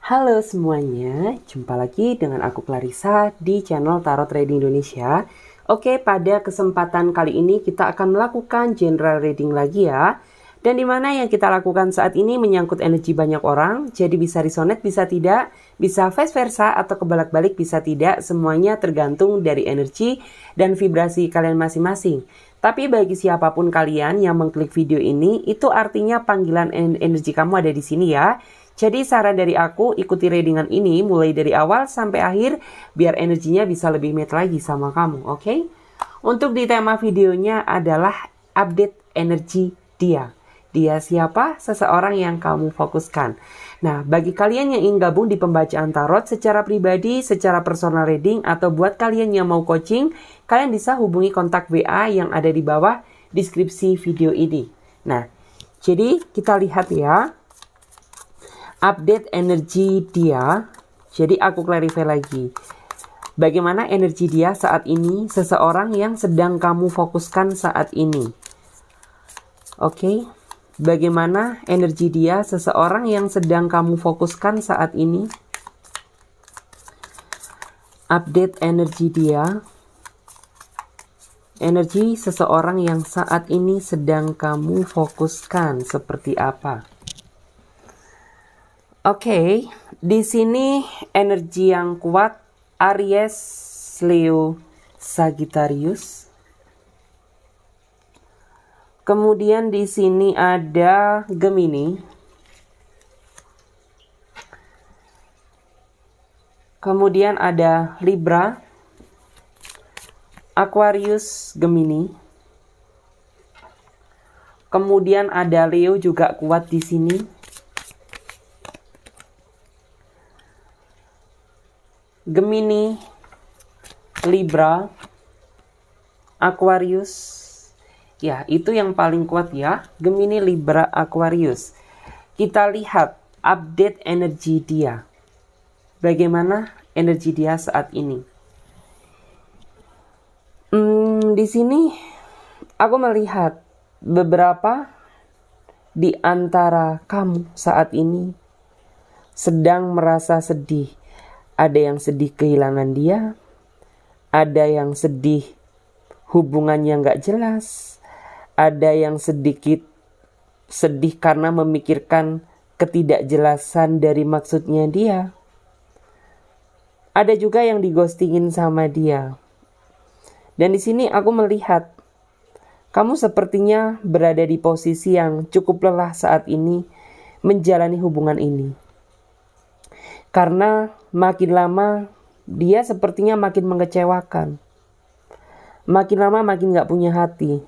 Halo semuanya, jumpa lagi dengan aku Clarissa di channel Tarot Trading Indonesia. Oke, pada kesempatan kali ini kita akan melakukan general reading lagi ya. Dan dimana yang kita lakukan saat ini menyangkut energi banyak orang, jadi bisa resonate, bisa tidak, bisa vice versa atau kebalak-balik, bisa tidak, semuanya tergantung dari energi dan vibrasi kalian masing-masing. Tapi bagi siapapun kalian yang mengklik video ini, itu artinya panggilan energi kamu ada di sini ya. Jadi saran dari aku, ikuti readingan ini mulai dari awal sampai akhir biar energinya bisa lebih match lagi sama kamu, oke? Untuk di tema videonya adalah update energi dia. Dia siapa? Seseorang yang kamu fokuskan. Nah, bagi kalian yang ingin gabung di pembacaan tarot secara pribadi, secara personal reading, atau buat kalian yang mau coaching, kalian bisa hubungi kontak WA yang ada di bawah deskripsi video ini. Nah, jadi kita lihat ya. Update energi dia. Jadi aku clarify lagi. Bagaimana energi dia saat ini, seseorang yang sedang kamu fokuskan saat ini. Oke. Bagaimana energi dia, seseorang yang sedang kamu fokuskan saat ini. Update energi dia. Energi seseorang yang saat ini sedang kamu fokuskan seperti apa? Oke, di sini energi yang kuat Aries, Leo, Sagittarius. Kemudian di sini ada Gemini. Kemudian ada Libra, Aquarius, Gemini. Kemudian ada Leo juga kuat di sini. Gemini, Libra, Aquarius. Ya, itu yang paling kuat ya. Gemini, Libra, Aquarius. Kita lihat update energi dia. Bagaimana energi dia saat ini? Di sini aku melihat beberapa di antara kamu saat ini sedang merasa sedih. Ada yang sedih kehilangan dia, ada yang sedih hubungannya nggak jelas, ada yang sedikit sedih karena memikirkan ketidakjelasan dari maksudnya dia. Ada juga yang digostingin sama dia. Dan di sini aku melihat kamu sepertinya berada di posisi yang cukup lelah saat ini menjalani hubungan ini. Karena makin lama dia sepertinya makin mengecewakan. Makin lama makin gak punya hati.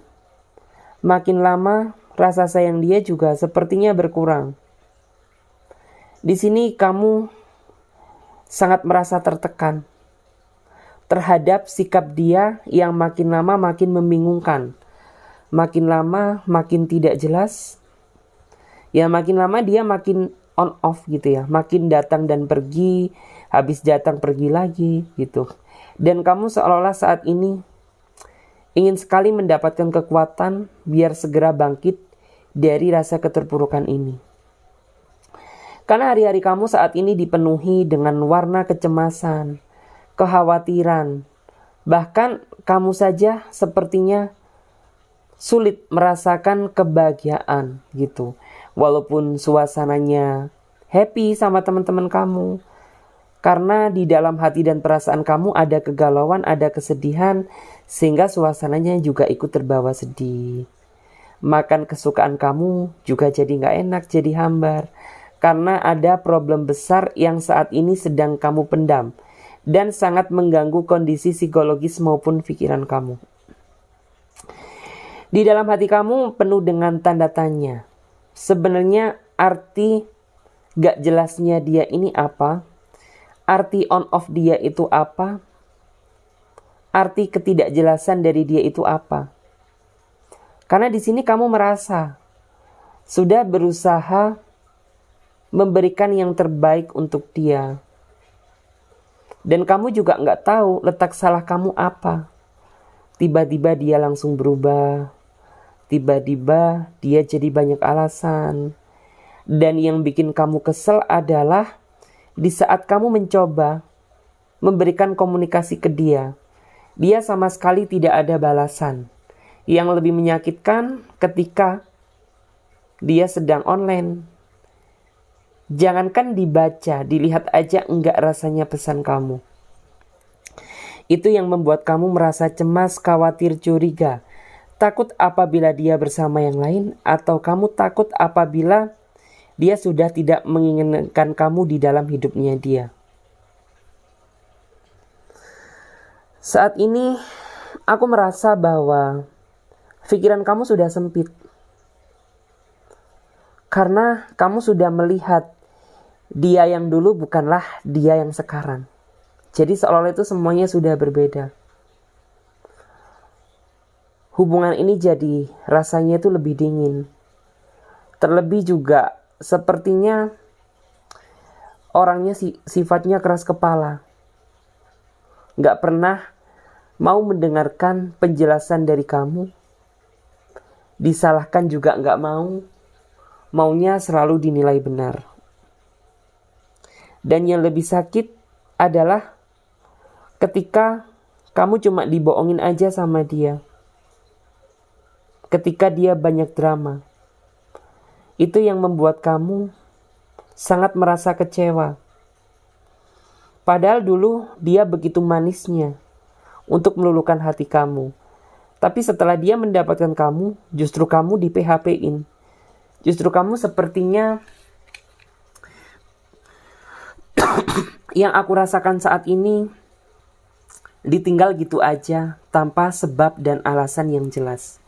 Makin lama rasa sayang dia juga sepertinya berkurang. Di sini kamu sangat merasa tertekan terhadap sikap dia yang makin lama makin membingungkan. Makin lama makin tidak jelas. Ya makin lama dia makin on off gitu ya, makin datang dan pergi, habis datang pergi lagi gitu. Dan kamu seolah-olah saat ini ingin sekali mendapatkan kekuatan biar segera bangkit dari rasa keterpurukan ini. Karena hari-hari kamu saat ini dipenuhi dengan warna kecemasan, kekhawatiran. Bahkan kamu saja sepertinya sulit merasakan kebahagiaan gitu. Walaupun suasananya happy sama teman-teman kamu. Karena di dalam hati dan perasaan kamu ada kegalauan, ada kesedihan. Sehingga suasananya juga ikut terbawa sedih. Makan kesukaan kamu juga jadi gak enak, jadi hambar. Karena ada problem besar yang saat ini sedang kamu pendam. Dan sangat mengganggu kondisi psikologis maupun pikiran kamu. Di dalam hati kamu penuh dengan tanda tanya. Sebenarnya arti gak jelasnya dia ini apa? Arti on off dia itu apa? Arti ketidakjelasan dari dia itu apa? Karena di sini kamu merasa sudah berusaha memberikan yang terbaik untuk dia. Dan kamu juga gak tahu letak salah kamu apa. Tiba-tiba dia langsung berubah. Tiba-tiba dia jadi banyak alasan. Dan yang bikin kamu kesel adalah Di saat kamu mencoba memberikan komunikasi ke dia, dia sama sekali tidak ada balasan. Yang lebih menyakitkan ketika dia sedang online. Jangankan dibaca, dilihat aja enggak rasanya pesan kamu. Itu yang membuat kamu merasa cemas, khawatir, curiga. Takut apabila dia bersama yang lain, atau kamu takut apabila dia sudah tidak menginginkan kamu di dalam hidupnya dia. Saat ini, aku merasa bahwa pikiran kamu sudah sempit. Karena kamu sudah melihat dia yang dulu bukanlah dia yang sekarang. Jadi seolah-olah itu semuanya sudah berbeda. Hubungan ini jadi rasanya itu lebih dingin. Terlebih juga sepertinya orangnya sifatnya keras kepala. Gak pernah mau mendengarkan penjelasan dari kamu. Disalahkan juga gak mau. Maunya selalu dinilai benar. Dan yang lebih sakit adalah ketika kamu cuma dibohongin aja sama dia. Ketika dia banyak drama. Itu yang membuat kamu sangat merasa kecewa. Padahal dulu dia begitu manisnya untuk meluluhkan hati kamu. Tapi setelah dia mendapatkan kamu, justru kamu di PHP-in. Justru kamu sepertinya yang aku rasakan saat ini ditinggal gitu aja tanpa sebab dan alasan yang jelas.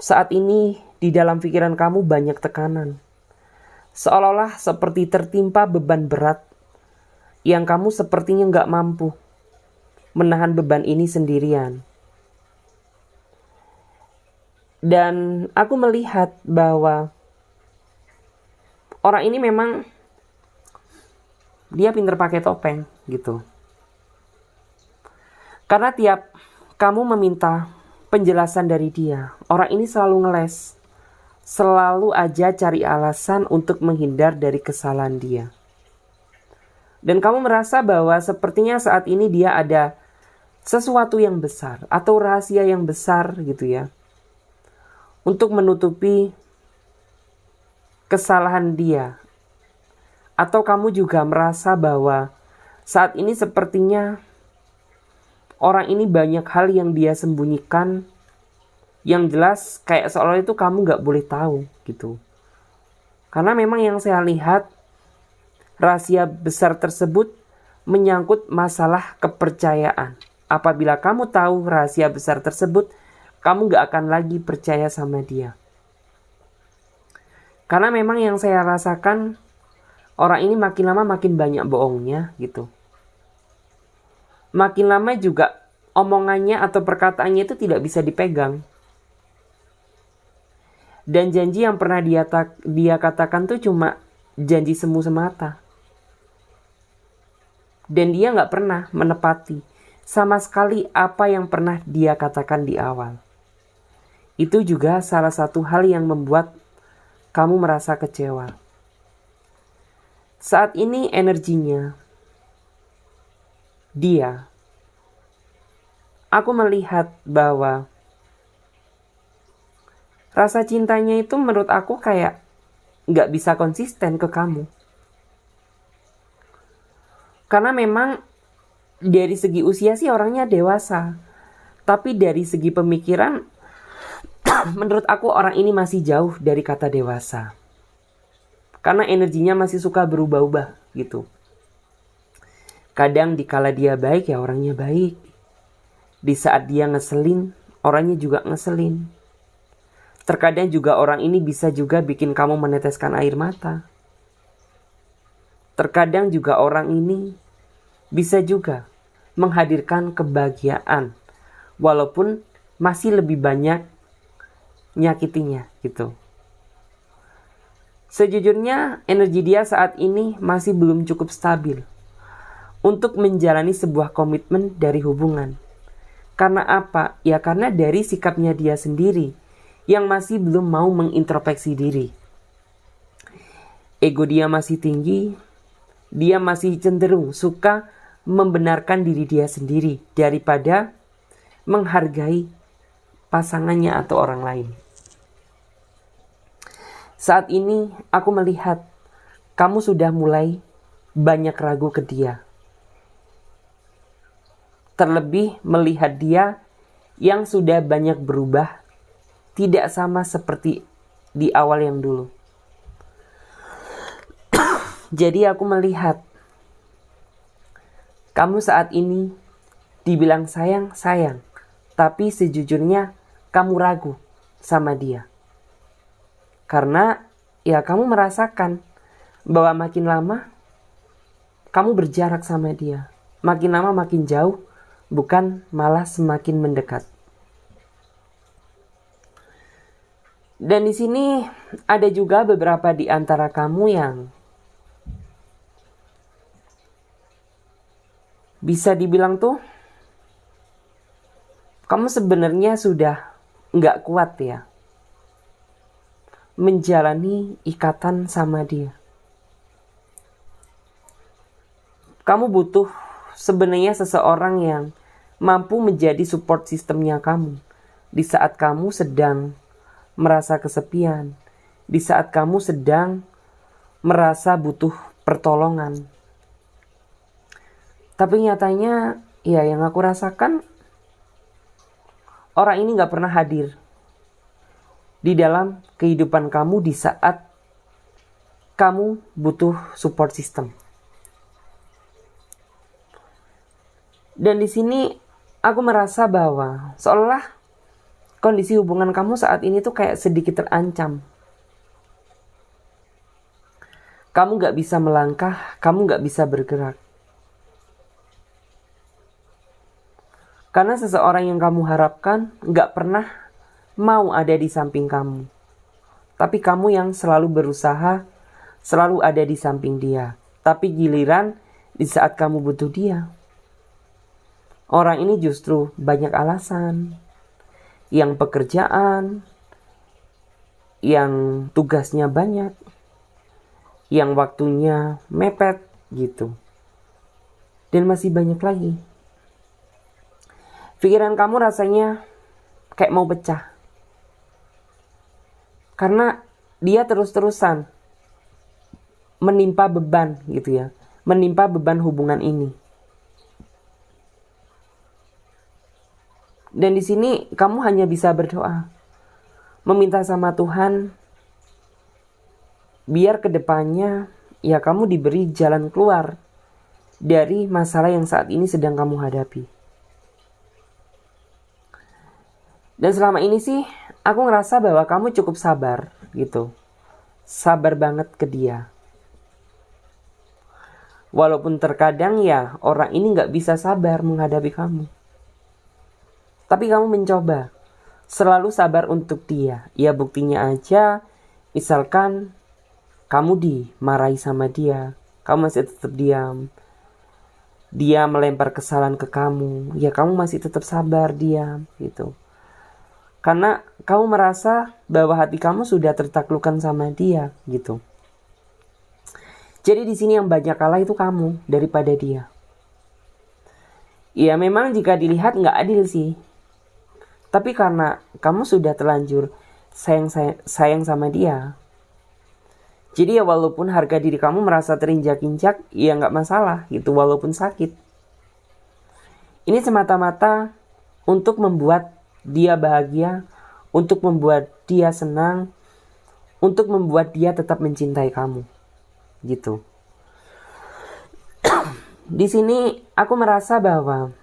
Saat ini di dalam pikiran kamu banyak tekanan. Seolah-olah seperti tertimpa beban berat yang kamu sepertinya gak mampu menahan beban ini sendirian. Dan aku melihat bahwa orang ini memang dia pintar pakai topeng gitu. Karena tiap kamu meminta penjelasan dari dia, orang ini selalu ngeles. Selalu aja cari alasan untuk menghindar dari kesalahan dia. Dan kamu merasa bahwa sepertinya saat ini dia ada sesuatu yang besar atau rahasia yang besar gitu ya. Untuk menutupi kesalahan dia. Atau kamu juga merasa bahwa saat ini sepertinya orang ini banyak hal yang dia sembunyikan. Yang jelas kayak seolah itu kamu gak boleh tahu gitu. Karena memang yang saya lihat rahasia besar tersebut menyangkut masalah kepercayaan. Apabila kamu tahu rahasia besar tersebut, kamu gak akan lagi percaya sama dia. Karena memang yang saya rasakan, orang ini makin lama makin banyak bohongnya gitu. Makin lama juga omongannya atau perkataannya itu tidak bisa dipegang. Dan janji yang pernah dia katakan tuh cuma janji semu semata. Dan dia gak pernah menepati sama sekali apa yang pernah dia katakan di awal. Itu juga salah satu hal yang membuat kamu merasa kecewa. Saat ini energinya dia, aku melihat bahwa rasa cintanya itu menurut aku kayak gak bisa konsisten ke kamu. Karena memang dari segi usia sih orangnya dewasa. Tapi dari segi pemikiran menurut aku orang ini masih jauh dari kata dewasa. Karena energinya masih suka berubah-ubah gitu. Kadang dikala dia baik ya orangnya baik. Di saat dia ngeselin, orangnya juga ngeselin. Terkadang juga orang ini bisa juga bikin kamu meneteskan air mata. Terkadang juga orang ini bisa juga menghadirkan kebahagiaan. Walaupun masih lebih banyak nyakitinya gitu. Sejujurnya energi dia saat ini masih belum cukup stabil untuk menjalani sebuah komitmen dari hubungan. Karena apa? Ya karena dari sikapnya dia sendiri yang masih belum mau mengintrospeksi diri. ego dia masih tinggi, dia masih cenderung suka membenarkan diri dia sendiri daripada menghargai pasangannya atau orang lain. Saat ini aku melihat kamu sudah mulai banyak ragu ke dia. Terlebih melihat dia yang sudah banyak berubah, tidak sama seperti di awal yang dulu. Jadi aku melihat kamu saat ini dibilang sayang, tapi sejujurnya kamu ragu sama dia. Karena ya kamu merasakan bahwa makin lama kamu berjarak sama dia. Makin lama makin jauh, bukan malah semakin mendekat. Dan di sini ada juga beberapa di antara kamu yang bisa dibilang tuh kamu sebenarnya sudah nggak kuat ya menjalani ikatan sama dia. Kamu butuh sebenarnya seseorang yang mampu menjadi support sistemnya kamu di saat kamu sedang merasa kesepian, di saat kamu sedang merasa butuh pertolongan. Tapi nyatanya ya yang aku rasakan orang ini gak pernah hadir di dalam kehidupan kamu di saat kamu butuh support system. Dan di sini aku merasa bahwa seolah kondisi hubungan kamu saat ini tuh kayak sedikit terancam. Kamu gak bisa melangkah, kamu gak bisa bergerak. Karena seseorang yang kamu harapkan gak pernah mau ada di samping kamu. Tapi kamu yang selalu berusaha, selalu ada di samping dia. Tapi giliran di saat kamu butuh dia, orang ini justru banyak alasan. Yang pekerjaan, yang tugasnya banyak, yang waktunya mepet gitu. Dan masih banyak lagi. Pikiran kamu rasanya kayak mau pecah. Karena dia terus-terusan menimpa beban gitu ya. Menimpa beban hubungan ini. Dan di sini kamu hanya bisa berdoa. Meminta sama Tuhan. Biar kedepannya ya kamu diberi jalan keluar dari masalah yang saat ini sedang kamu hadapi. Dan selama ini sih aku ngerasa bahwa kamu cukup sabar gitu. Sabar banget ke dia. Walaupun terkadang ya orang ini gak bisa sabar menghadapi kamu. Tapi kamu mencoba selalu sabar untuk dia. Ya buktinya aja misalkan kamu dimarahi sama dia, kamu masih tetap diam. Dia melempar kesalahan ke kamu, ya kamu masih tetap sabar diam gitu. Karena kamu merasa bahwa hati kamu sudah tertaklukkan sama dia gitu. Jadi di sini yang banyak kalah itu kamu daripada dia. Ya memang jika dilihat nggak adil sih. Tapi karena kamu sudah terlanjur sayang sama dia. Jadi ya walaupun harga diri kamu merasa terinjak-injak, ya nggak masalah gitu walaupun sakit. Ini semata-mata untuk membuat dia bahagia, untuk membuat dia senang, untuk membuat dia tetap mencintai kamu. Gitu. Di sini aku merasa bahwa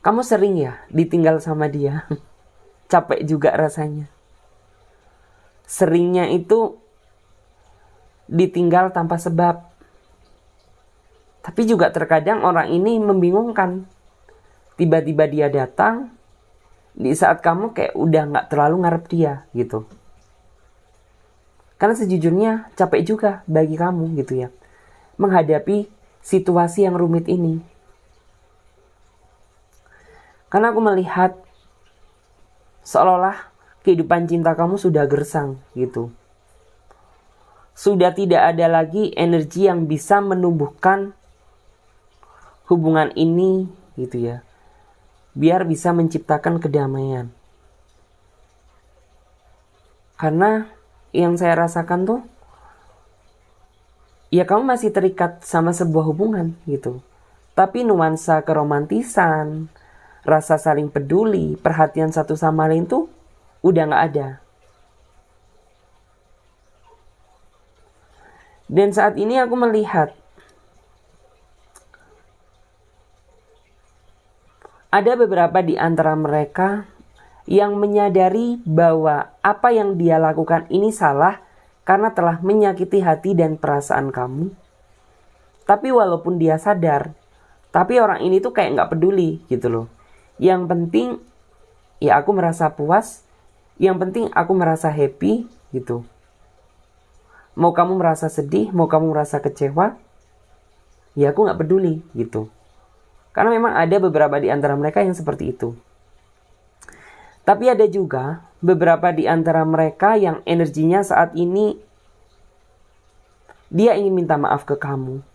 kamu sering ya ditinggal sama dia. Capek juga rasanya. Seringnya itu ditinggal tanpa sebab. Tapi juga terkadang orang ini membingungkan. Tiba-tiba dia datang di saat kamu kayak udah gak terlalu ngarep dia gitu. Karena sejujurnya capek juga bagi kamu gitu ya. Menghadapi situasi yang rumit ini. Karena aku melihat seolah-olah kehidupan cinta kamu sudah gersang gitu. sudah tidak ada lagi energi yang bisa menumbuhkan hubungan ini gitu ya, biar bisa menciptakan kedamaian. Karena yang saya rasakan tuh, ya kamu masih terikat sama sebuah hubungan gitu, tapi nuansa keromantisan, rasa saling peduli, perhatian satu sama lain tuh udah gak ada. Dan saat ini aku melihat ada beberapa di antara mereka yang menyadari bahwa apa yang dia lakukan ini salah karena telah menyakiti hati dan perasaan kamu. Tapi walaupun dia sadar, tapi orang ini tuh kayak gak peduli gitu loh. Yang penting ya aku merasa puas, yang penting aku merasa happy gitu. Mau kamu merasa sedih, mau kamu merasa kecewa, ya aku gak peduli gitu. Karena memang ada beberapa di antara mereka yang seperti itu. Tapi ada juga beberapa di antara mereka yang energinya saat ini dia ingin minta maaf ke kamu.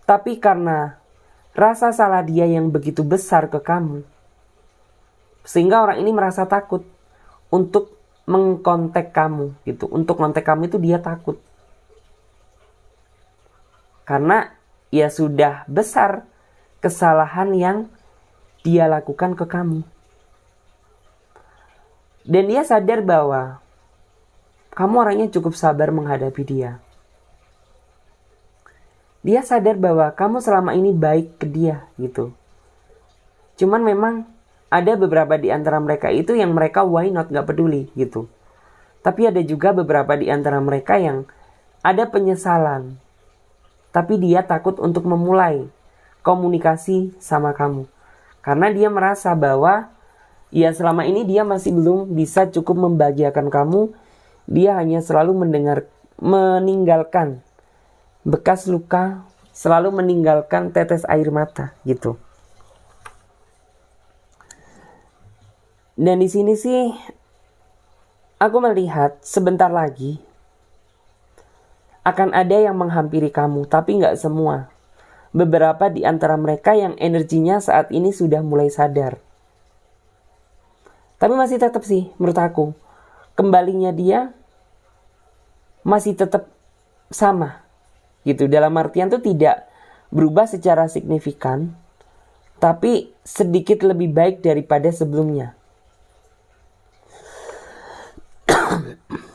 Tapi karena rasa salah dia yang begitu besar ke kamu, sehingga orang ini merasa takut untuk mengkontak kamu gitu. Untuk kontak kamu itu dia takut. Karena ya sudah besar kesalahan yang dia lakukan ke kamu. Dan dia sadar bahwa kamu orangnya cukup sabar menghadapi dia. Dia sadar bahwa kamu selama ini baik ke dia gitu. Cuman memang ada beberapa di antara mereka itu yang mereka why not gak peduli gitu. Tapi ada juga beberapa di antara mereka yang ada penyesalan. Tapi dia takut untuk memulai komunikasi sama kamu. Karena dia merasa bahwa ya selama ini dia masih belum bisa cukup membahagiakan kamu. Dia hanya selalu meninggalkan bekas luka, selalu meninggalkan tetes air mata gitu. Dan di sini sih aku melihat sebentar lagi akan ada yang menghampiri kamu, tapi nggak semua. Beberapa di antara mereka yang energinya saat ini sudah mulai sadar. Tapi masih tetap sih menurut aku, kembalinya dia masih tetap sama gitu. Dalam artian tuh tidak berubah secara signifikan, tapi sedikit lebih baik daripada sebelumnya.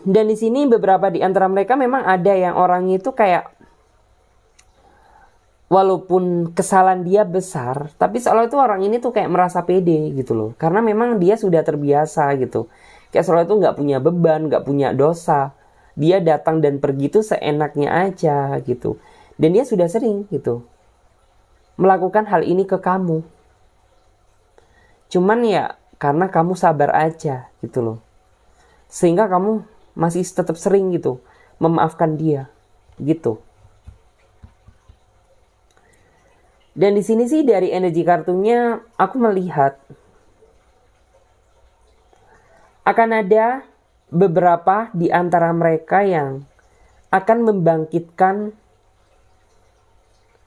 Dan di sini beberapa di antara mereka memang ada yang orangnya itu kayak walaupun kesalahan dia besar, tapi seolah itu orang ini tuh kayak merasa pede gitu loh. Karena memang dia sudah terbiasa gitu. Kayak seolah itu gak punya beban, gak punya dosa. Dia datang dan pergi tuh seenaknya aja gitu. Dan dia sudah sering gitu melakukan hal ini ke kamu. Cuman ya karena kamu sabar aja gitu loh. Sehingga kamu masih tetap sering gitu memaafkan dia gitu. Dan di sini sih dari energi kartunya aku melihat akan ada beberapa di antara mereka yang akan membangkitkan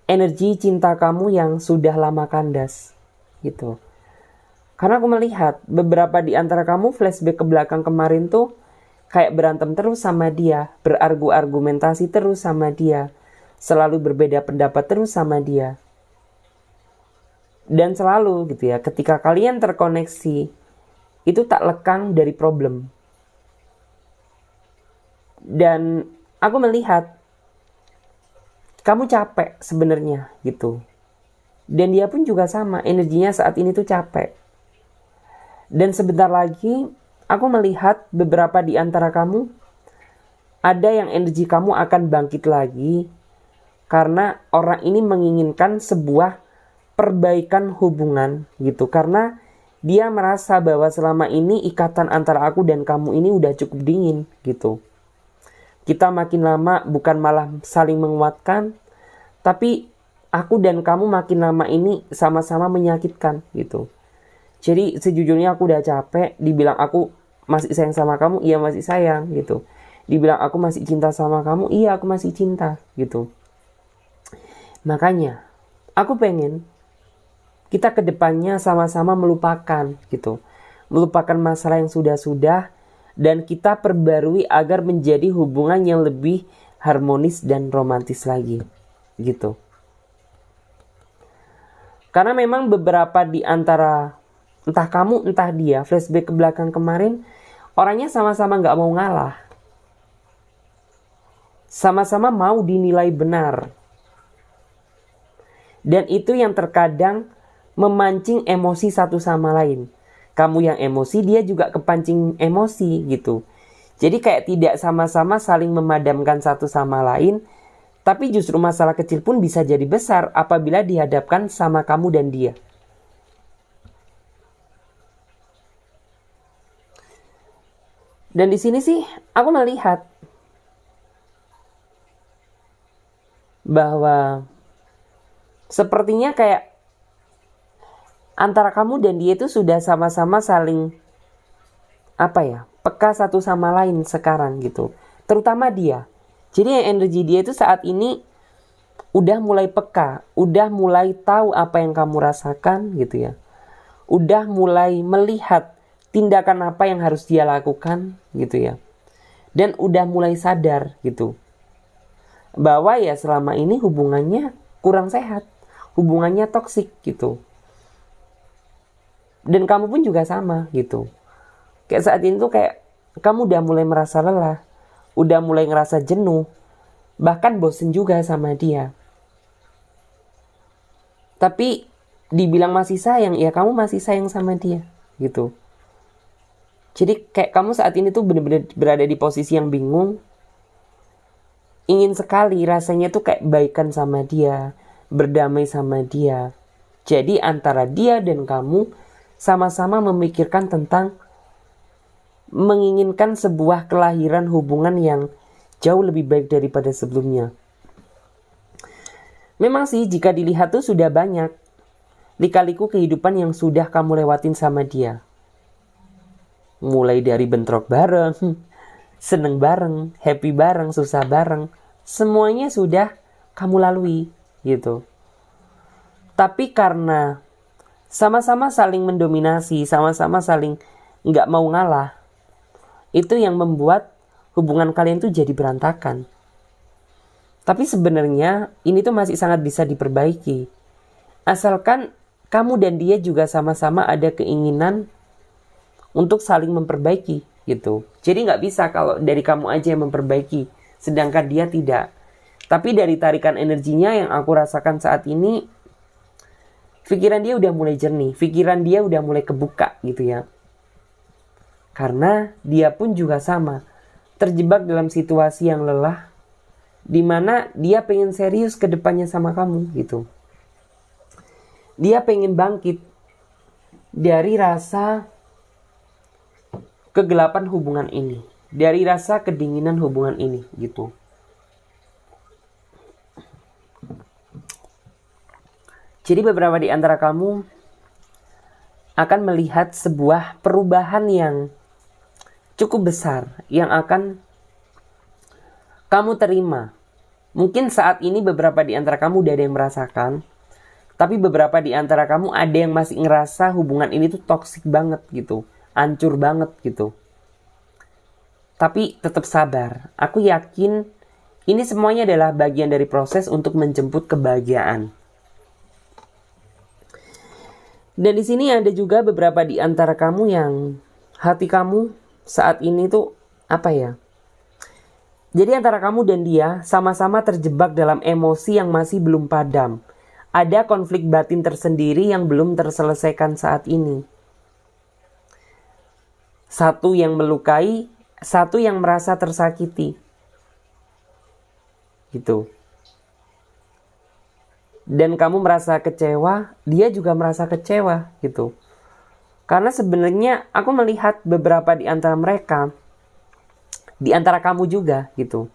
energi cinta kamu yang sudah lama kandas gitu. Karena aku melihat beberapa di antara kamu flashback ke belakang kemarin tuh kayak berantem terus sama dia, berargu-argumentasi terus sama dia, selalu berbeda pendapat terus sama dia. Dan selalu gitu ya, ketika kalian terkoneksi, itu tak lekang dari problem. Dan aku melihat kamu capek sebenarnya gitu. Dan dia pun juga sama, energinya saat ini tuh capek. Dan sebentar lagi aku melihat beberapa di antara kamu ada yang energi kamu akan bangkit lagi karena orang ini menginginkan sebuah perbaikan hubungan gitu. Karena dia merasa bahwa selama ini ikatan antara aku dan kamu ini udah cukup dingin gitu. Kita makin lama bukan malah saling menguatkan, tapi aku dan kamu makin lama ini sama-sama menyakitkan gitu. Jadi sejujurnya aku udah capek dibilang aku masih sayang sama kamu, iya masih sayang gitu. dibilang aku masih cinta sama kamu, iya aku masih cinta gitu. Makanya aku pengen kita kedepannya sama-sama melupakan gitu, melupakan masalah yang sudah-sudah, dan kita perbarui agar menjadi hubungan yang lebih harmonis dan romantis lagi gitu. Karena memang beberapa di antara entah kamu entah dia, flashback ke belakang kemarin, orangnya sama-sama gak mau ngalah, sama-sama mau dinilai benar. Dan itu yang terkadang memancing emosi satu sama lain. Kamu yang emosi, dia juga kepancing emosi gitu. Jadi kayak tidak sama-sama saling memadamkan satu sama lain, tapi justru masalah kecil pun bisa jadi besar apabila dihadapkan sama kamu dan dia. Dan di sini sih aku melihat bahwa sepertinya kayak antara kamu dan dia itu sudah sama-sama saling peka satu sama lain sekarang gitu. Terutama dia. Jadi yang energi dia itu saat ini udah mulai peka, udah mulai tahu apa yang kamu rasakan gitu ya. Udah mulai melihat tindakan apa yang harus dia lakukan gitu ya. Dan udah mulai sadar gitu. Bahwa ya selama ini hubungannya kurang sehat. Hubungannya toksik gitu. Dan kamu pun juga sama gitu. Kayak saat ini tuh kayak kamu udah mulai merasa lelah. Udah mulai ngerasa jenuh, bahkan bosen juga sama dia. Tapi dibilang masih sayang, ya kamu masih sayang sama dia gitu. Jadi kayak kamu saat ini tuh bener-bener berada di posisi yang bingung. Ingin sekali rasanya tuh kayak baikan sama dia, berdamai sama dia. Jadi antara dia dan kamu sama-sama memikirkan tentang menginginkan sebuah kelahiran hubungan yang jauh lebih baik daripada sebelumnya. Memang sih jika dilihat tuh sudah banyak lika-liku kehidupan yang sudah kamu lewatin sama dia. Mulai dari bentrok bareng, seneng bareng, happy bareng, susah bareng, semuanya sudah kamu lalui gitu. Tapi karena sama-sama saling mendominasi, sama-sama saling nggak mau ngalah, itu yang membuat hubungan kalian tuh jadi berantakan. Tapi sebenarnya ini tuh masih sangat bisa diperbaiki. Asalkan kamu dan dia juga sama-sama ada keinginan untuk saling memperbaiki gitu. Jadi nggak bisa kalau dari kamu aja yang memperbaiki, sedangkan dia tidak. Tapi dari tarikan energinya yang aku rasakan saat ini, pikiran dia udah mulai jernih, pikiran dia udah mulai kebuka gitu ya. Karena dia pun juga sama, terjebak dalam situasi yang lelah, dimana dia pengen serius ke depannya sama kamu gitu. Dia pengen bangkit dari rasa kegelapan hubungan ini, dari rasa kedinginan hubungan ini gitu. Jadi beberapa di antara kamu akan melihat sebuah perubahan yang cukup besar yang akan kamu terima. Mungkin saat ini beberapa di antara kamu udah ada yang merasakan, tapi beberapa di antara kamu ada yang masih ngerasa hubungan ini tuh toksik banget gitu, hancur banget gitu. Tapi tetap sabar. Aku yakin ini semuanya adalah bagian dari proses untuk menjemput kebahagiaan. Dan di sini ada juga beberapa di antara kamu yang hati kamu saat ini tuh jadi antara kamu dan dia sama-sama terjebak dalam emosi yang masih belum padam. Ada konflik batin tersendiri yang belum terselesaikan saat ini. Satu yang melukai, satu yang merasa tersakiti. Gitu. Dan kamu merasa kecewa, dia juga merasa kecewa gitu. Karena sebenarnya aku melihat beberapa di antara mereka, di antara kamu juga gitu.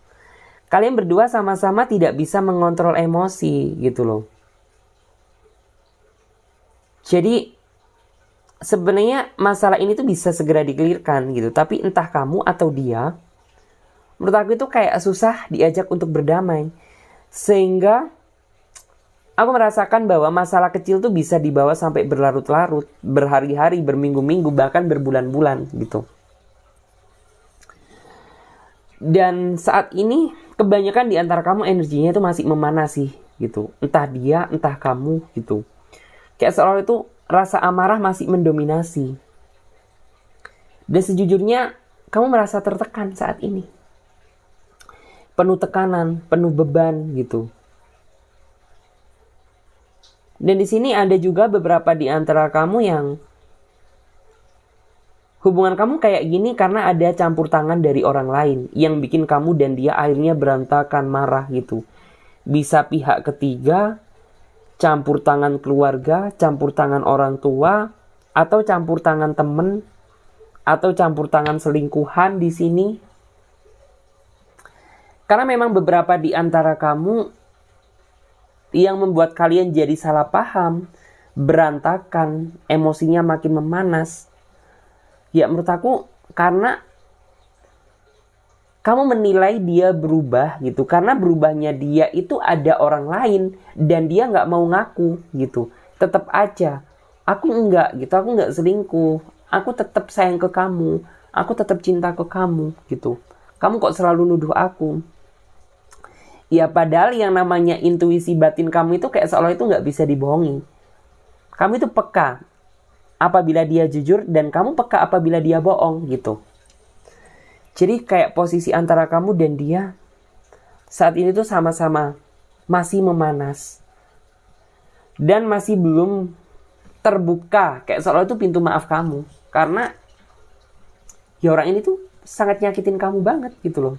Kalian berdua sama-sama tidak bisa mengontrol emosi gitu loh. Jadi sebenarnya masalah ini tuh bisa segera di-clearkan gitu. Tapi entah kamu atau dia menurut aku itu kayak susah diajak untuk berdamai. Sehingga aku merasakan bahwa masalah kecil tuh bisa dibawa sampai berlarut-larut, berhari-hari, berminggu-minggu, bahkan berbulan-bulan gitu. Dan saat ini kebanyakan di antara kamu energinya itu masih memanas sih gitu. Entah dia, entah kamu gitu. Kayak seolah itu rasa amarah masih mendominasi. Dan sejujurnya kamu merasa tertekan saat ini. Penuh tekanan, penuh beban gitu. Dan di sini ada juga beberapa di antara kamu yang hubungan kamu kayak gini karena ada campur tangan dari orang lain yang bikin kamu dan dia akhirnya berantakan, marah gitu. Bisa pihak ketiga, campur tangan keluarga, campur tangan orang tua, atau campur tangan temen, atau campur tangan selingkuhan di sini. Karena memang beberapa di antara kamu yang membuat kalian jadi salah paham, berantakan, emosinya makin memanas. Ya menurut aku karena kamu menilai dia berubah gitu. Karena berubahnya dia itu ada orang lain dan dia gak mau ngaku gitu. Tetap aja, aku enggak gitu, aku enggak selingkuh. Aku tetap sayang ke kamu, aku tetap cinta ke kamu gitu. Kamu kok selalu nuduh aku? Ya padahal yang namanya intuisi batin kamu itu kayak seolah itu gak bisa dibohongi. Kamu itu peka apabila dia jujur dan kamu peka apabila dia bohong gitu. Jadi kayak posisi antara kamu dan dia saat ini tuh sama-sama masih memanas. Dan masih belum terbuka kayak seolah itu pintu maaf kamu. Karena ya orang ini tuh sangat nyakitin kamu banget gitu loh.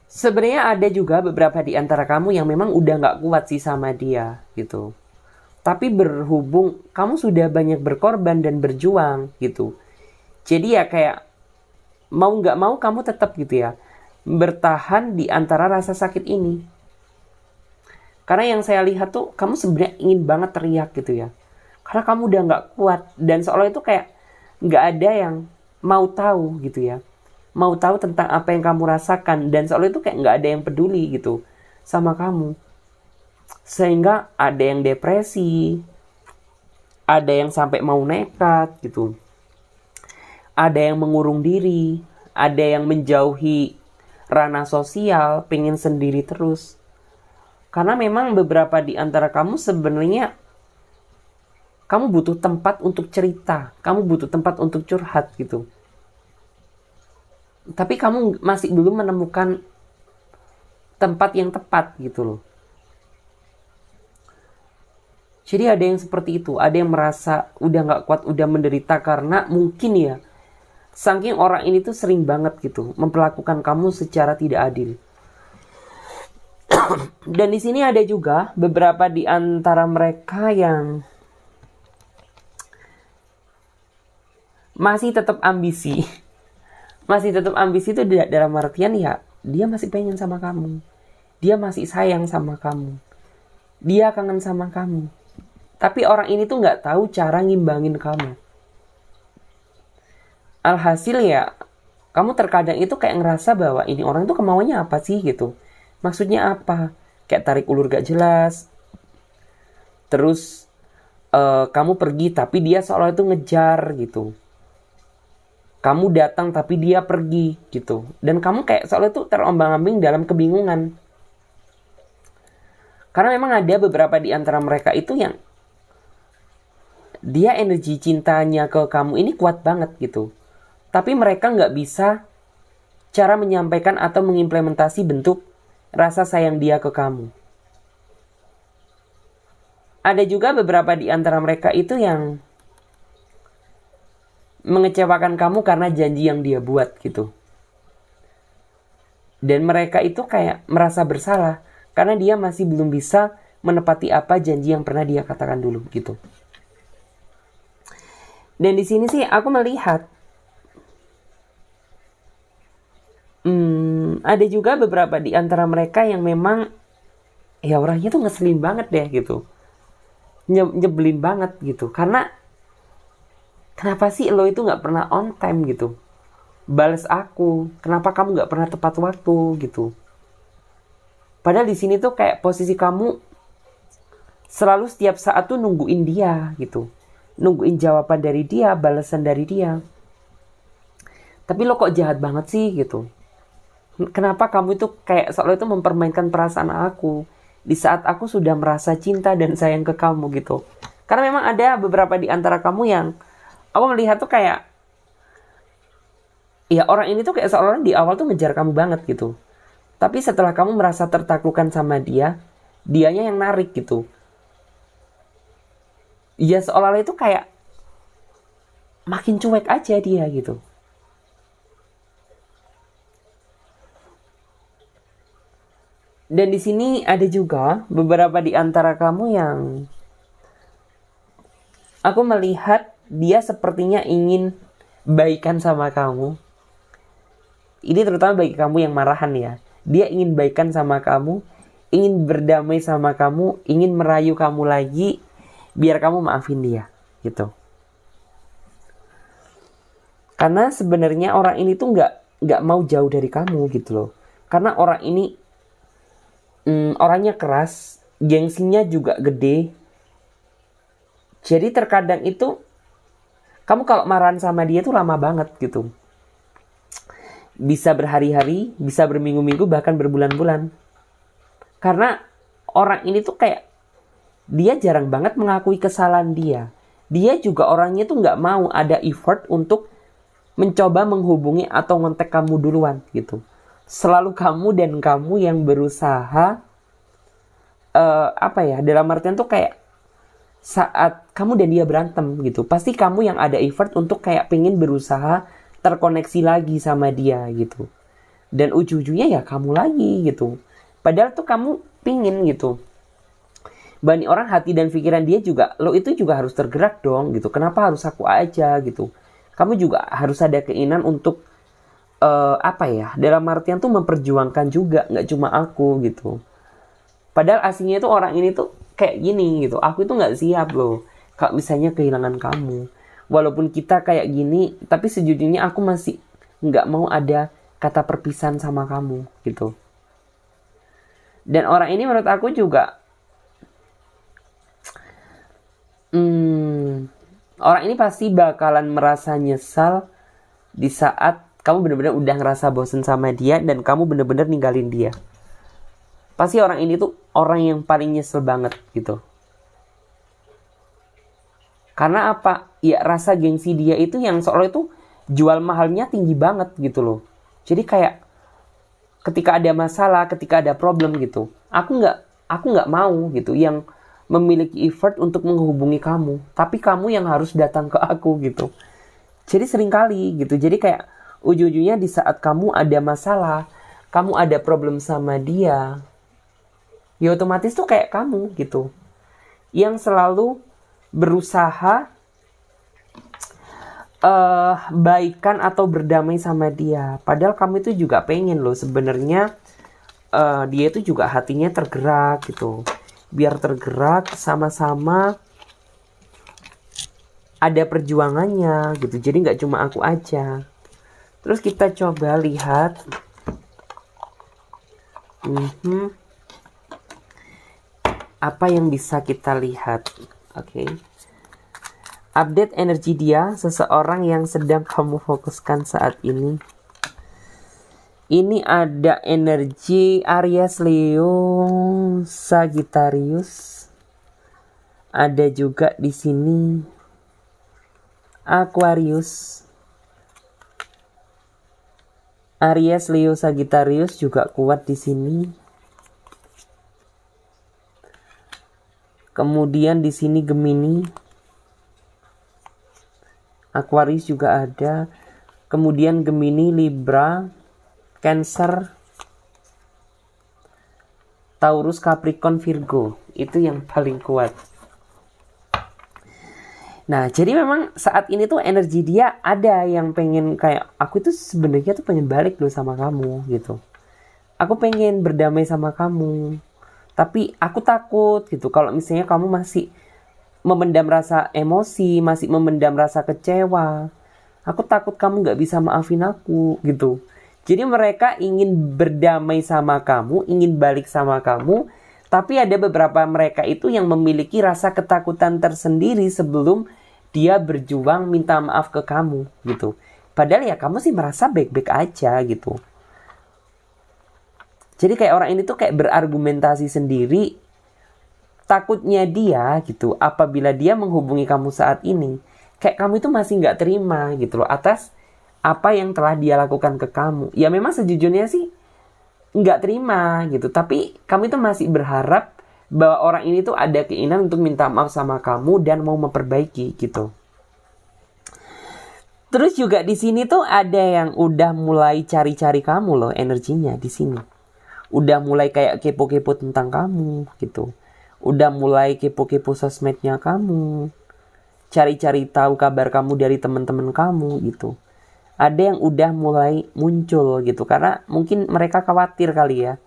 Sebenarnya ada juga beberapa di antara kamu yang memang udah gak kuat sih sama dia gitu. Tapi berhubung kamu sudah banyak berkorban dan berjuang gitu. Jadi ya kayak mau gak mau kamu tetap gitu ya. Bertahan di antara rasa sakit ini. Karena yang saya lihat tuh kamu sebenarnya ingin banget teriak gitu ya. Karena kamu udah gak kuat. Dan seolah itu kayak gak ada yang mau tahu gitu ya. Mau tahu tentang apa yang kamu rasakan. Dan seolah itu kayak gak ada yang peduli gitu sama kamu. Sehingga ada yang depresi, ada yang sampai mau nekat gitu. Ada yang mengurung diri, ada yang menjauhi ranah sosial, pengen sendiri terus. Karena memang beberapa di antara kamu sebenarnya kamu butuh tempat untuk cerita, kamu butuh tempat untuk curhat gitu. Tapi kamu masih belum menemukan tempat yang tepat gitu loh. Jadi ada yang seperti itu, ada yang merasa udah gak kuat, udah menderita karena mungkin ya, saking orang ini tuh sering banget gitu, memperlakukan kamu secara tidak adil. Dan di sini ada juga beberapa di antara mereka yang masih tetap ambisi. Masih tetap ambisi itu dalam artian ya, dia masih pengen sama kamu. Dia masih sayang sama kamu. Dia kangen sama kamu. Tapi orang ini tuh gak tahu cara ngimbangin kamu. Alhasil ya, kamu terkadang itu kayak ngerasa bahwa ini orang tuh kemauannya apa sih gitu. Maksudnya apa? Kayak tarik ulur gak jelas. Terus kamu pergi tapi dia seolah itu ngejar gitu. Kamu datang tapi dia pergi gitu. Dan kamu kayak seolah itu terombang-ambing dalam kebingungan. Karena memang ada beberapa di antara mereka itu yang dia energi cintanya ke kamu ini kuat banget gitu. Tapi mereka gak bisa cara menyampaikan atau mengimplementasi bentuk rasa sayang dia ke kamu. Ada juga beberapa di antara mereka itu yang mengecewakan kamu karena janji yang dia buat gitu. Dan mereka itu kayak merasa bersalah karena dia masih belum bisa menepati apa janji yang pernah dia katakan dulu gitu. Dan di sini sih aku melihat ada juga beberapa di antara mereka yang memang ya orangnya tuh ngeselin banget deh gitu. Nyebelin banget gitu. Karena Kenapa sih lo itu nggak pernah on time gitu? Bales aku. Kenapa kamu nggak pernah tepat waktu gitu? Padahal di sini tuh kayak posisi kamu selalu setiap saat tuh nungguin dia gitu. Nungguin jawaban dari dia, balasan dari dia. Tapi lo kok jahat banget sih gitu. Kenapa kamu itu kayak seolah itu mempermainkan perasaan aku di saat aku sudah merasa cinta dan sayang ke kamu gitu. Karena memang ada beberapa di antara kamu yang aku melihat tuh kayak, ya orang ini tuh kayak seolah di awal tuh ngejar kamu banget gitu. Tapi setelah kamu merasa tertaklukkan sama dia, dianya yang narik gitu. Ya seolah-olah itu kayak makin cuek aja dia gitu. Dan di sini ada juga beberapa di antara kamu yang aku melihat dia sepertinya ingin baikan sama kamu. Ini terutama bagi kamu yang marahan ya. Dia ingin baikan sama kamu, ingin berdamai sama kamu, ingin merayu kamu lagi, biar kamu maafin dia, gitu. Karena sebenarnya orang ini tuh nggak mau jauh dari kamu gitu loh. Karena orang ini orangnya keras, gengsinya juga gede. Jadi terkadang itu kamu kalau marahan sama dia tuh lama banget gitu. Bisa berhari-hari, bisa berminggu-minggu, bahkan berbulan-bulan. Karena orang ini tuh kayak dia jarang banget mengakui kesalahan dia. Dia juga orangnya tuh nggak mau ada effort untuk mencoba menghubungi atau ngontek kamu duluan gitu. Selalu kamu dan kamu yang berusaha dalam artian tuh kayak saat kamu dan dia berantem gitu, pasti kamu yang ada effort untuk kayak pengen berusaha terkoneksi lagi sama dia gitu. Dan ujung-ujungnya ya kamu lagi gitu. Padahal tuh kamu pingin gitu. Banyak orang hati dan pikiran dia juga, lo itu juga harus tergerak dong gitu. Kenapa harus aku aja gitu? Kamu juga harus ada keinginan untuk dalam artian tuh memperjuangkan juga, nggak cuma aku gitu. Padahal aslinya tuh orang ini tuh kayak gini gitu. Aku itu nggak siap loh kalau misalnya kehilangan kamu. Walaupun kita kayak gini, tapi sejujurnya aku masih nggak mau ada kata perpisahan sama kamu gitu. Dan orang ini menurut aku juga orang ini pasti bakalan merasa nyesal di saat kamu benar-benar udah ngerasa bosen sama dia dan kamu benar-benar ninggalin dia. Pasti orang ini tuh orang yang paling nyesel banget gitu. Karena apa? Ya rasa gengsi dia itu yang seolah itu jual mahalnya tinggi banget gitu loh. Jadi kayak ketika ada masalah, ketika ada problem gitu, aku nggak mau gitu yang memiliki effort untuk menghubungi kamu, tapi kamu yang harus datang ke aku gitu. Jadi seringkali gitu. Jadi kayak ujung-ujungnya di saat kamu ada masalah, kamu ada problem sama dia, ya otomatis tuh kayak kamu gitu, yang selalu berusaha baikan atau berdamai sama dia. Padahal kamu itu juga pengen loh sebenarnya dia itu juga hatinya tergerak gitu. Biar tergerak sama-sama ada perjuangannya gitu. Jadi nggak cuma aku aja. Terus kita coba lihat apa yang bisa kita lihat. Oke. Update energi dia, seseorang yang sedang kamu fokuskan saat ini. Ini ada energi Aries, Leo, Sagittarius. Ada juga di sini Aquarius. Aries, Leo, Sagittarius juga kuat di sini. Kemudian di sini Gemini, Aquarius juga ada. Kemudian Gemini, Libra, Cancer, Taurus, Capricorn, Virgo. Itu yang paling kuat. Nah, jadi memang saat ini tuh energi dia ada yang pengen kayak, aku tuh sebenarnya tuh pengen balik loh sama kamu gitu. Aku pengen berdamai sama kamu. Tapi aku takut gitu kalau misalnya kamu masih memendam rasa emosi, masih memendam rasa kecewa. Aku takut kamu gak bisa maafin aku gitu. Jadi mereka ingin berdamai sama kamu, ingin balik sama kamu. Tapi ada beberapa mereka itu yang memiliki rasa ketakutan tersendiri sebelum dia berjuang minta maaf ke kamu gitu. Padahal ya kamu sih merasa baik-baik aja gitu. Jadi kayak orang ini tuh kayak berargumentasi sendiri. Takutnya dia gitu, apabila dia menghubungi kamu saat ini, kayak kamu itu masih gak terima gitu loh atas apa yang telah dia lakukan ke kamu. Ya memang sejujurnya sih nggak terima gitu, tapi kamu itu masih berharap bahwa orang ini tuh ada keinginan untuk minta maaf sama kamu dan mau memperbaiki gitu. Terus juga di sini tuh ada yang udah mulai cari-cari kamu loh, energinya di sini. Udah mulai kayak kepo-kepo tentang kamu gitu. Udah mulai kepo-kepo sosmednya kamu. Cari-cari tahu kabar kamu dari teman-teman kamu gitu. Ada yang udah mulai muncul gitu. Karena mungkin mereka khawatir kali ya.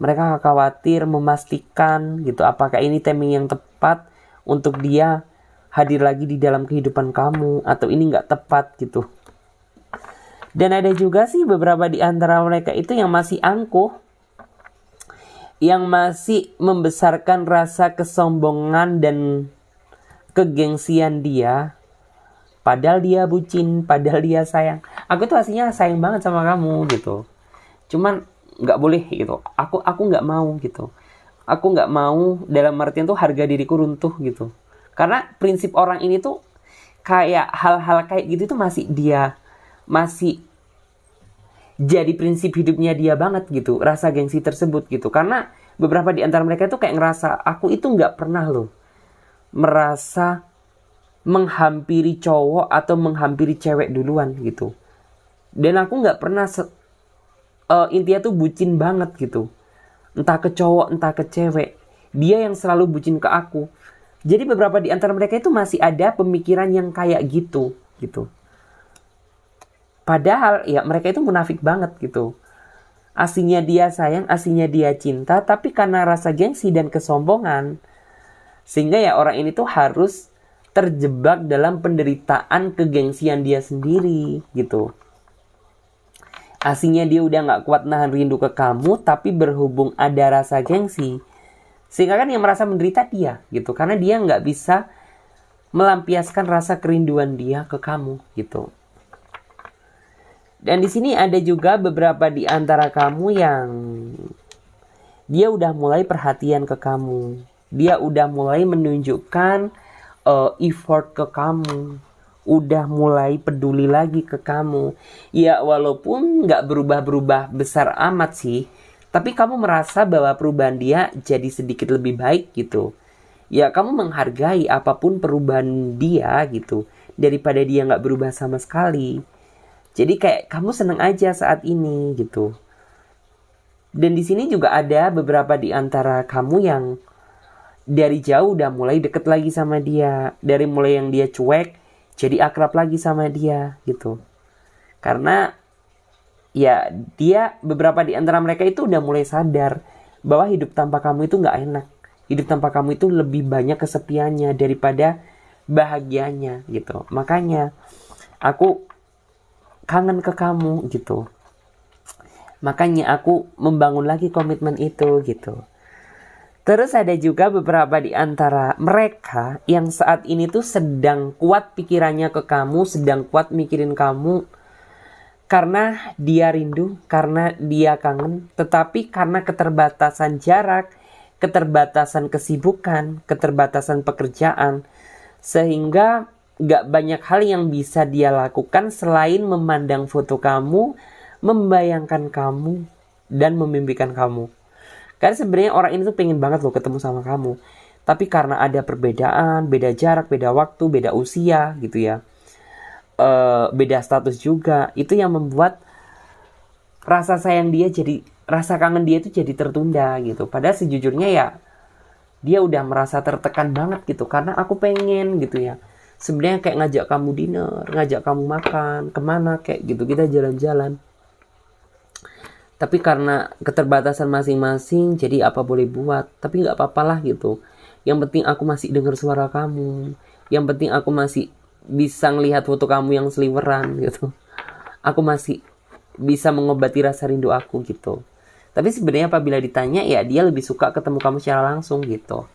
Mereka khawatir memastikan gitu. Apakah ini timing yang tepat untuk dia hadir lagi di dalam kehidupan kamu. Atau ini gak tepat gitu. Dan ada juga sih beberapa di antara mereka itu yang masih angkuh. Yang masih membesarkan rasa kesombongan dan kegengsian dia. Padahal dia bucin, padahal dia sayang. Aku tuh aslinya sayang banget sama kamu gitu. Cuman nggak boleh gitu. Aku nggak mau gitu. Aku nggak mau dalam artian tuh harga diriku runtuh gitu. Karena prinsip orang ini tuh kayak hal-hal kayak gitu tuh masih jadi prinsip hidupnya dia banget gitu. Rasa gengsi tersebut gitu. Karena beberapa di antara mereka tuh kayak ngerasa aku itu nggak pernah loh merasa menghampiri cowok atau menghampiri cewek duluan gitu. Dan aku gak pernah intinya tuh bucin banget gitu. Entah ke cowok, entah ke cewek. Dia yang selalu bucin ke aku. Jadi beberapa di antara mereka itu masih ada pemikiran yang kayak gitu. Padahal ya mereka itu munafik banget gitu. Aslinya dia sayang, aslinya dia cinta. Tapi karena rasa gengsi dan kesombongan, sehingga ya orang ini tuh harus terjebak dalam penderitaan kegengsian dia sendiri gitu. Aslinya dia udah gak kuat nahan rindu ke kamu, tapi berhubung ada rasa gengsi, sehingga kan yang merasa menderita dia gitu. Karena dia gak bisa melampiaskan rasa kerinduan dia ke kamu gitu. Dan di sini ada juga beberapa di antara kamu yang dia udah mulai perhatian ke kamu. Dia udah mulai menunjukkan effort ke kamu, udah mulai peduli lagi ke kamu. Ya walaupun gak berubah-berubah besar amat sih, tapi kamu merasa bahwa perubahan dia jadi sedikit lebih baik gitu. Ya kamu menghargai apapun perubahan dia gitu, daripada dia gak berubah sama sekali. Jadi kayak kamu seneng aja saat ini gitu. Dan di sini juga ada beberapa di antara kamu yang dari jauh udah mulai deket lagi sama dia. Dari mulai yang dia cuek, jadi akrab lagi sama dia gitu. Karena ya dia beberapa di antara mereka itu udah mulai sadar bahwa hidup tanpa kamu itu gak enak. Hidup tanpa kamu itu lebih banyak kesepiannya daripada bahagianya gitu. Makanya aku kangen ke kamu gitu. Makanya aku membangun lagi komitmen itu gitu. Terus ada juga beberapa di antara mereka yang saat ini tuh sedang kuat pikirannya ke kamu, sedang kuat mikirin kamu karena dia rindu, karena dia kangen, tetapi karena keterbatasan jarak, keterbatasan kesibukan, keterbatasan pekerjaan, sehingga gak banyak hal yang bisa dia lakukan selain memandang foto kamu, membayangkan kamu, dan memimpikan kamu. Karena sebenarnya orang ini tuh pengen banget loh ketemu sama kamu. Tapi karena ada perbedaan, beda jarak, beda waktu, beda usia gitu ya. Beda status juga. Itu yang membuat rasa sayang dia jadi, rasa kangen dia itu jadi tertunda gitu. Padahal sejujurnya ya dia udah merasa tertekan banget gitu. Karena aku pengen gitu ya. Sebenarnya kayak ngajak kamu dinner, ngajak kamu makan, kemana kayak gitu. Kita jalan-jalan. Tapi karena keterbatasan masing-masing, jadi apa boleh buat. Tapi gak apa-apa lah gitu. Yang penting aku masih dengar suara kamu. Yang penting aku masih bisa ngelihat foto kamu yang seliweran gitu. Aku masih bisa mengobati rasa rindu aku gitu. Tapi sebenarnya apabila ditanya, ya dia lebih suka ketemu kamu secara langsung gitu.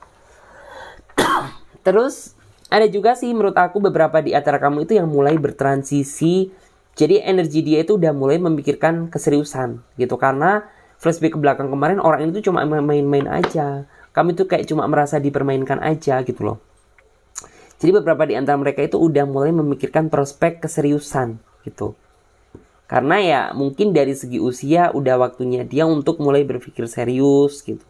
Terus ada juga sih menurut aku beberapa di antara kamu itu yang mulai bertransisi. Jadi energi dia itu udah mulai memikirkan keseriusan gitu. Karena flashback ke belakang kemarin orang itu cuma main-main aja. Kamu itu kayak cuma merasa dipermainkan aja gitu loh. Jadi beberapa di antara mereka itu udah mulai memikirkan prospek keseriusan gitu. Karena ya mungkin dari segi usia udah waktunya dia untuk mulai berpikir serius gitu.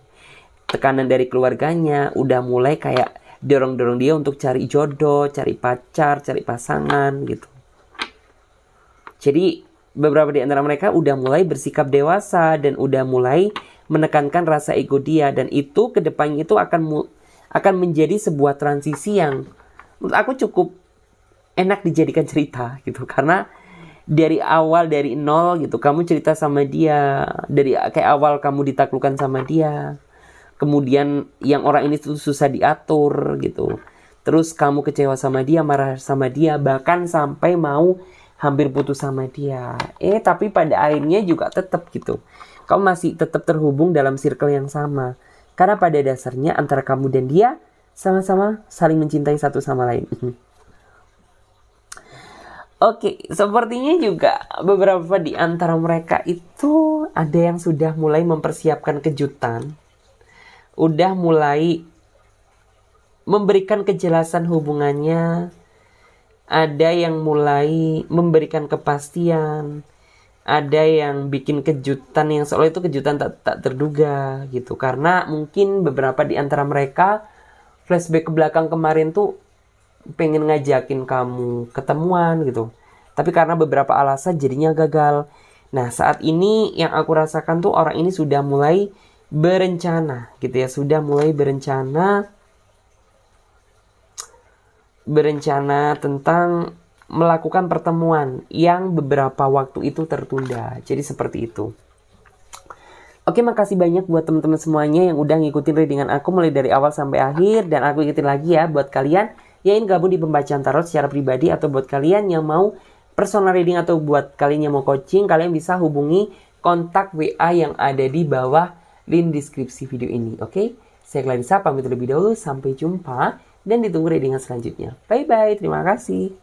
Tekanan dari keluarganya udah mulai kayak dorong-dorong dia untuk cari jodoh, cari pacar, cari pasangan gitu. Jadi beberapa di antara mereka udah mulai bersikap dewasa dan udah mulai menekankan rasa ego dia. Dan itu kedepannya itu akan menjadi sebuah transisi yang menurut aku cukup enak dijadikan cerita gitu. Karena dari awal, dari nol gitu, kamu cerita sama dia. Dari kayak awal kamu ditaklukkan sama dia. Kemudian yang orang ini tuh susah diatur gitu. Terus kamu kecewa sama dia, marah sama dia. Bahkan sampai mau hampir putus sama dia. Tapi pada akhirnya juga tetap gitu. Kamu masih tetap terhubung dalam circle yang sama. Karena pada dasarnya antara kamu dan dia sama-sama saling mencintai satu sama lain. Oke, sepertinya juga beberapa di antara mereka itu ada yang sudah mulai mempersiapkan kejutan. Udah mulai memberikan kejelasan hubungannya. Ada yang mulai memberikan kepastian. Ada yang bikin kejutan yang seolah itu kejutan tak terduga gitu. Karena mungkin beberapa di antara mereka flashback ke belakang kemarin tuh pengen ngajakin kamu ketemuan gitu. Tapi karena beberapa alasan jadinya gagal. Nah saat ini yang aku rasakan tuh orang ini sudah mulai berencana gitu ya. Sudah mulai berencana tentang melakukan pertemuan yang beberapa waktu itu tertunda. Jadi seperti itu. Oke, makasih banyak buat teman-teman semuanya yang udah ngikutin readingan aku mulai dari awal sampai akhir. Dan aku ingetin lagi ya buat kalian yang ingin gabung di pembacaan tarot secara pribadi, atau buat kalian yang mau personal reading, atau buat kalian yang mau coaching, kalian bisa hubungi kontak WA yang ada di bawah link deskripsi video ini. Oke, saya Clarissa pamit lebih dahulu. Sampai jumpa dan ditunggu readingan selanjutnya. Bye-bye, terima kasih.